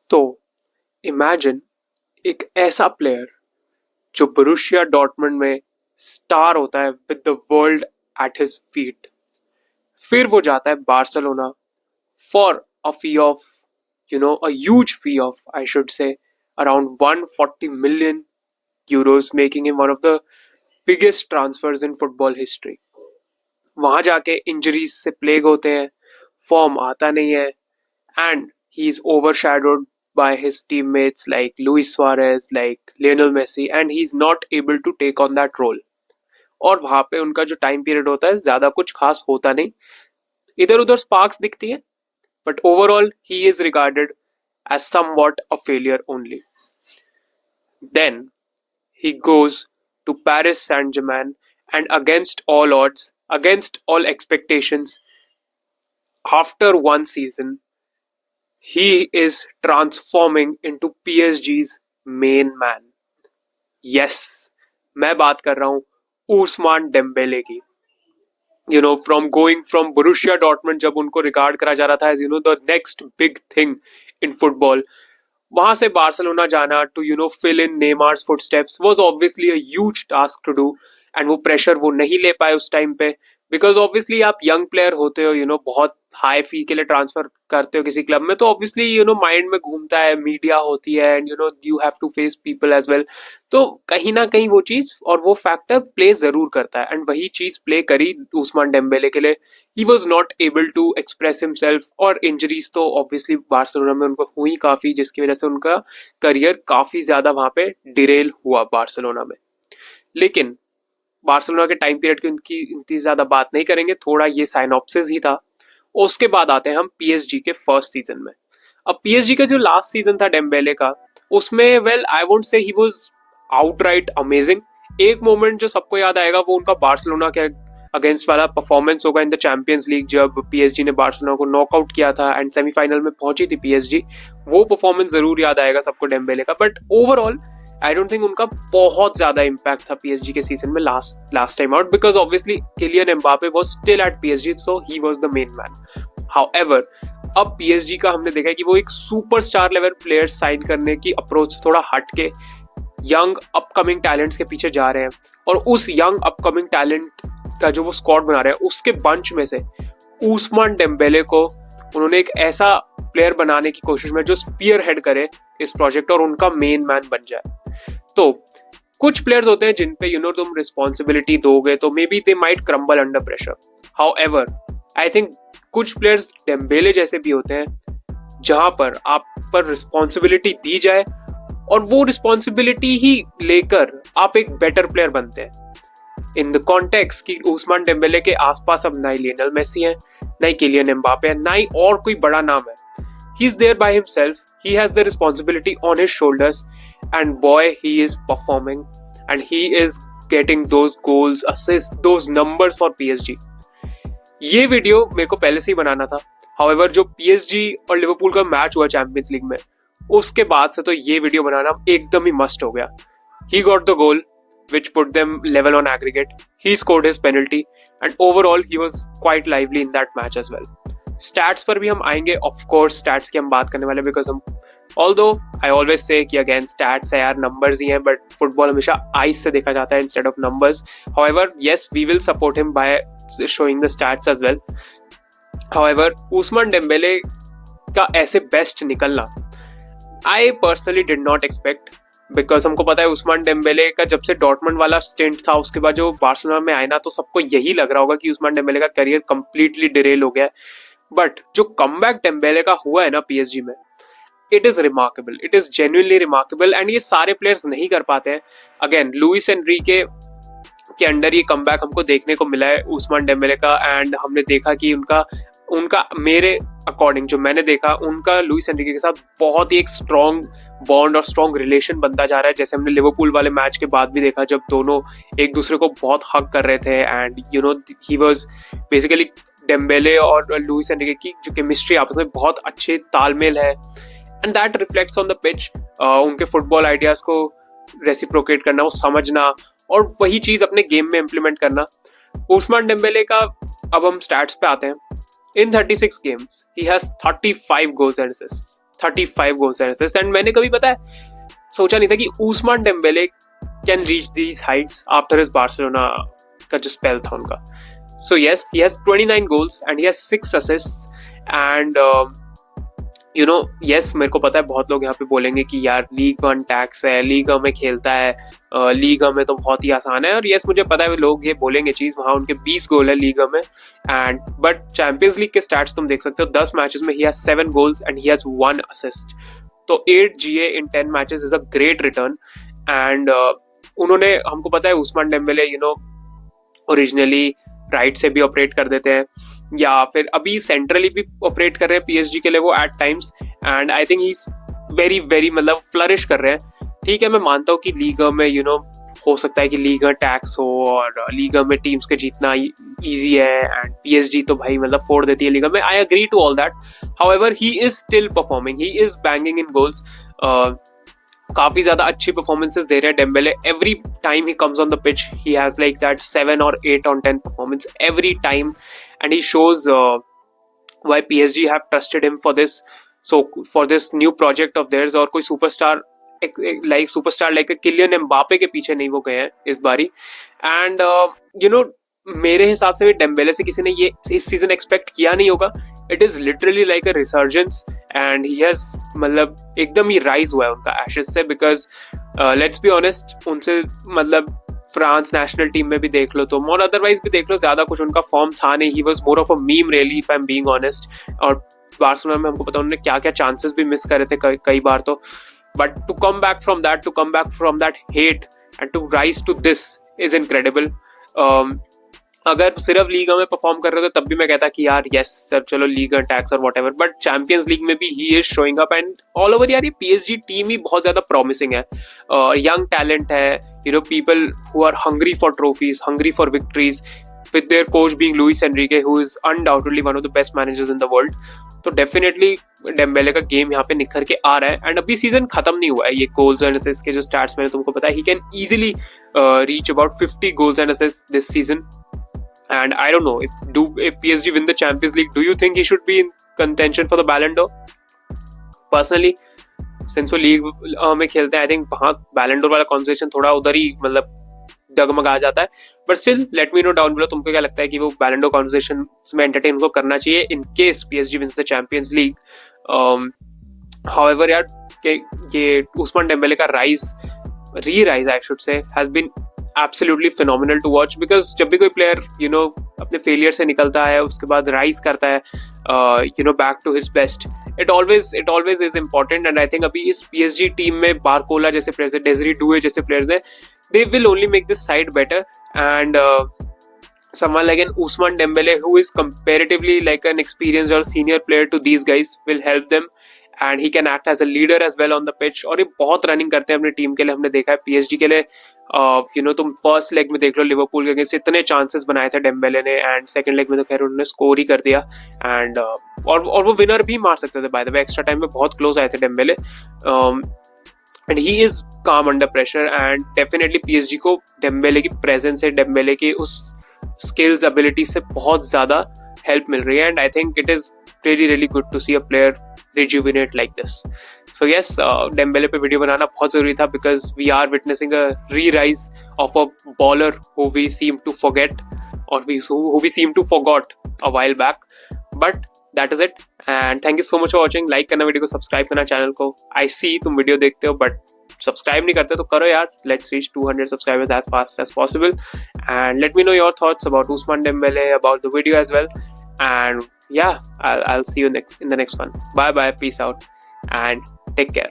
तो इमेजिन एक ऐसा प्लेयर जो बोरुसिया डॉर्टमुंड में स्टार होता है with the world at his feet, फिर वो जाता है Barcelona for a fee of a huge fee of, I should say, around 140 million euros, making him one of the biggest transfers in football history. वहां जाके injuries से plague होते हैं, form आता नहीं है, and he is overshadowed by his teammates like Luis Suarez, like Lionel Messi, and he's not able to take on that role. और वहां पे उनका जो टाइम पीरियड होता है ज्यादा कुछ खास होता नहीं, इधर उधर स्पार्क्स दिखती है, but overall he is regarded as somewhat a failure only. Then he goes to Paris Saint-Germain, and against all odds, against all expectations, after one season he is transforming into PSG's main man. Yes, मैं बात कर रहा हूं Ousmane Dembele की. From going from Borussia Dortmund, जब उनको regard करा जा रहा था as the next big thing in football, वहां से बार्सिलोना जाना to fill in Neymar's footsteps was obviously a huge task to do, and वो प्रेशर वो नहीं ले पाए उस टाइम पे, बिकॉज ऑब्वियसली आप यंग प्लेयर होते हो, बहुत हाई फी के लिए ट्रांसफर करते हो किसी क्लब में, तो ऑब्वियसली माइंड में घूमता है, मीडिया होती है, and you have to face people as well. तो कहीं ना कहीं वो चीज और वो फैक्टर प्ले जरूर करता है, एंड वही चीज प्ले करी उस्मान डेम्बेले के लिए. He was not able to express himself, और इंजरीज तो ऑब्वियसली बार्सिलोना में उनको हुई काफी, जिसकी वजह से उनका करियर काफी ज्यादा वहां पे डिरेल हुआ बार्सिलोना में. लेकिन बार्सिलोना के टाइम पीरियड की उनकी इतनी ज्यादा बात नहीं करेंगे, थोड़ा ये साइनॉप्सिस ही था. उसके बाद आते हैं हम पीएसजी के फर्स्ट सीजन में. अब पीएसजी का जो लास्ट सीजन था डेम्बेले का, उसमें well I won't say he was outright amazing. एक मोमेंट जो सबको याद आएगा वो उनका बार्सिलोना के अगेंस्ट वाला परफॉर्मेंस होगा इन द चैंपियंस लीग, जब पीएसजी ने बार्सिलोना को नॉकआउट किया था एंड सेमीफाइनल में पहुंची थी पीएसजी. वो परफॉर्मेंस जरूर याद आएगा सबको डेम्बेले का, but overall I don't think उनका बहुत ज्यादा इम्पैक्ट था पीएसजी के सीजन में last time out, because obviously Kylian Mbappe was still at PSG, so he was the main man. However अब पीएसजी का हमने देखा है कि वो एक सुपरस्टार लेवल प्लेयर साइन करने की अप्रोच थोड़ा हट के यंग अपकमिंग टैलेंट्स के पीछे जा रहे हैं, और उस यंग अपकमिंग टैलेंट का जो वो स्क्वाड बना रहे हैं उसके बंच में से उस्मान डेम्बेले को उन्होंने एक ऐसा प्लेयर बनाने की कोशिश में जो स्पीयर हेड करे इस प्रोजेक्ट और उनका मेन मैन बन जाए. तो कुछ प्लेयर्स होते हैं जिन पे तुम रिस्पॉन्सिबिलिटी दोगे तो may be they might crumble under pressure. However I think कुछ प्लेयर्स डेम्बेले जैसे भी होते हैं जहां पर आप पर रिस्पॉन्सिबिलिटी दी जाए और वो रिस्पॉन्सिबिलिटी ही लेकर आप एक बेटर प्लेयर बनते हैं. इन द कॉन्टेक्स्ट कि उस्मान डेम्बेले के आसपास अब ना ही लियोनेल मेसी है, ना ही किलियन एम्बापे है, ना ही और कोई बड़ा नाम है. He is there by himself. He has the responsibility on his shoulders, and boy, he is performing, and he is getting those goals, assists, those numbers for PSG. ये वीडियो मेरे को पहले से ही बनाना था. However, जो PSG और Liverpool का match हुआ चैंपियंस लीग में, उसके बाद से तो ये वीडियो बनाना एकदम ही मस्ट हो गया. He got the goal, which put them level on aggregate. He scored his penalty, and overall, he was quite lively in that match as well. Stats पर भी हम आएंगे, ऑफ कोर्स स्टैट्स की हम बात करने वाले, बिकॉज हम ऑल्दो आई ऑलवेज से कि अगेन स्टैट्स है यार, नंबर्स ही हैं, बट फुटबॉल हमेशा आइज से देखा जाता है instead of numbers. However yes, we will support him by showing the stats as well. However Ousmane Dembele का ऐसे बेस्ट निकलना I personally did not expect, because हमको पता है उस्मान डेम्बेले का जब से डॉर्टमंड वाला स्टेंट था उसके बाद जो बार्सिलोना में आए ना, तो सबको यही लग रहा होगा कि उस्मान डेम्बेले का करियर कंप्लीटली डिरेल हो गया. बट जो कमबैक डेम्बेले का हुआ है ना पीएसजी में, it is remarkable, it is genuinely remarkable, and ये सारे प्लेयर्स नहीं कर पाते हैं. अगेन लुइस एनरिके के अंडर ये कमबैक हमको देखने को मिला है उस्मान डेम्बेले का, एंड हमने देखा कि उनका मेरे अकॉर्डिंग जो मैंने देखा उनका लुइस एनरिके के साथ बहुत ही एक स्ट्रॉन्ग बॉन्ड और स्ट्रॉन्ग रिलेशन बनता जा रहा है, जैसे हमने लिवरपूल वाले मैच के बाद भी देखा जब दोनों एक दूसरे को बहुत हक कर रहे थे, and he was basically Dembélé और लुइस एनरिके की जो केमिस्ट्री आपस में बहुत अच्छे तालमेल है, and that reflects on the pitch. उनके फुटबॉल आइडियाज को रेसिप्रोकेट करना, वो समझना और वही चीज अपने गेम में इम्प्लीमेंट करना. उस्मान डेम्बेले का अब हम स्टैट्स पे आते हैं. In 36 games, he has 35 goals and assists. 35 goals and assists. And मैंने कभी पता है सोचा नहीं था कि Ousmane Dembele can reach these Heights after his Barcelona का जो स्पेल था उनका. So yes, he has 29 goals and he has 6 assists. And yes, मेरे को पता है बहुत लोग यहाँ पे बोलेंगे कि यार लीग वन टैक्स है, लीग में खेलता है, लीग में तो बहुत ही आसान है. और yes, मुझे पता है लोग ये बोलेंगे चीज, वहाँ उनके 20 गोल है लीग में. एंड बट चैंपियंस लीग के स्टैट्स तुम देख सकते हो, 10 मैचेस में he has 7 goals and he has 1 assist. तो 8 GA in 10 matches is a great return. And उन्होंने, हमको पता है उस्मान डेम्बेले ओरिजिनली राइट से भी ऑपरेट कर देते हैं या फिर अभी सेंट्रली भी ऑपरेट कर रहे हैं पीएसजी के लिए वो at times. And I think he is very very मतलब फ्लरिश कर रहे हैं. ठीक है, मैं मानता हूँ कि लीग में हो सकता है कि लीग टैक्स हो और लीग में टीम्स के जीतना इजी है एंड पीएसजी तो भाई मतलब फोड़ देती है लीग में. I agree to all that. However he is still performing, he is banging in goals. काफी ज्यादा अच्छी परफॉर्मेंसेस दे रहे हैं Dembele. Every time he comes on the pitch he has like that 7 or 8 on 10 performance every time. And he shows why PSG have trusted him for this, so for this new project of theirs. और कोई superstar like Kylian Mbappe के पीछे नहीं वो गए हैं इस बारी. एंड मेरे हिसाब से भी डेम्बेले से किसी ने ये इस सीजन एक्सपेक्ट किया नहीं होगा. It is literally like a resurgence and he has मतलब एकदम ही राइज हुआ है उनका एशेस से. बिकॉज लेट्स बी ऑनेस्ट, उनसे मतलब फ्रांस नेशनल टीम में भी देख लो तुम और अदरवाइज भी देख लो, ज्यादा कुछ उनका फॉर्म था नहीं. He was more of a meme really if I am being honest. और बार्सिलोना में हमको पता उन्होंने क्या क्या चांसेस भी मिस करे थे कई बार तो. But to come back from that hate and to rise to this is incredible. अगर सिर्फ लीग में परफॉर्म कर रहे थे तब भी मैं कहता कि यार यस सर चलो लीग टैक्स और व्हाटएवर. बट चैंपियंस लीग में भी ही is showing up and all over. यार ये पीएसजी टीम ही बहुत ज्यादा प्रॉमिसिंग है. यंग टैलेंट है, people who are hungry for trophies, hungry for victories, with their coach being Luis Enrique, who is undoubtedly one of the best managers in the world. तो definitely Dembélé का game यहाँ पे निखर के आ रहा है. And अभी सीजन खत्म नहीं हुआ है. ये गोल्स एंड असिस्ट के जो स्टैट्स मैंने तुमको पता है, he can easily reach about 50 goals and assists this season. And I don't know if PSG win the Champions League, do you think he should be in contention for the Ballon d'Or? Personally, since वो league में खेलते हैं, I think वहाँ Ballon d'Or वाला conversation थोड़ा उधर ही मतलब डगमगा जाता है. But still let me know down below, तुमको क्या लगता है कि वो Ballon d'Or कॉन्वर्सेशन में एंटरटेन को करना चाहिए in case PSG wins the Champions League. However यार ये उस्मान डेम्बेले का री-राइज I should say has been absolutely phenomenal to watch. Because जब भी कोई प्लेयर अपने फेलियर से निकलता है उसके बाद राइज करता है back to his best, it always is important. And I think अभी इस PSG टीम में बारकोला जैसे प्लेयर्स, डेजरी डुए जैसे प्लेयर्स हैं, they will only make this side better. And someone like an Ousmane Dembele, who is comparatively like an experienced or senior player to these guys, will help them. And he can act as a leader as well on the pitch. और ये बहुत running करते हैं अपनी team के लिए, हमने देखा है पीएसजी के लिए. तुम फर्स्ट लेग में देख लो लिवरपूल के अगेंस्ट इतने चांसेस बनाए थे डेम्बेले ने, एंड सेकंड लेग में तो खैर उन्होंने स्कोर ही कर दिया. एंड और वो विनर भी मार सकते थे by the way. Extra time में बहुत क्लोज आए थे डेम्बेले. एंड ही इज काम under pressure. And definitely PSG को डेम्बेले की प्रेजेंस है, डेम्बेले की उस स्किल्स एबिलिटी से बहुत ज्यादा हेल्प मिल रही है. And I think it is really good to see a player rejuvenate like this. So yes, Dembele पे वीडियो बनाना बहुत जरूरी था, because we are witnessing a re-rise of a baller who we seem to forget, or who we seem to forgot a while back. But that is it, and thank you so much for watching. like करना video को, subscribe करना channel को. I see तुम video देखते हो but subscribe नहीं करते तो करो यार. Let's reach 200 subscribers as fast as possible, and let me know your thoughts about Ousmane Dembele, about the video as well. And yeah, I'll see you in the next one. Bye bye, peace out, and take care.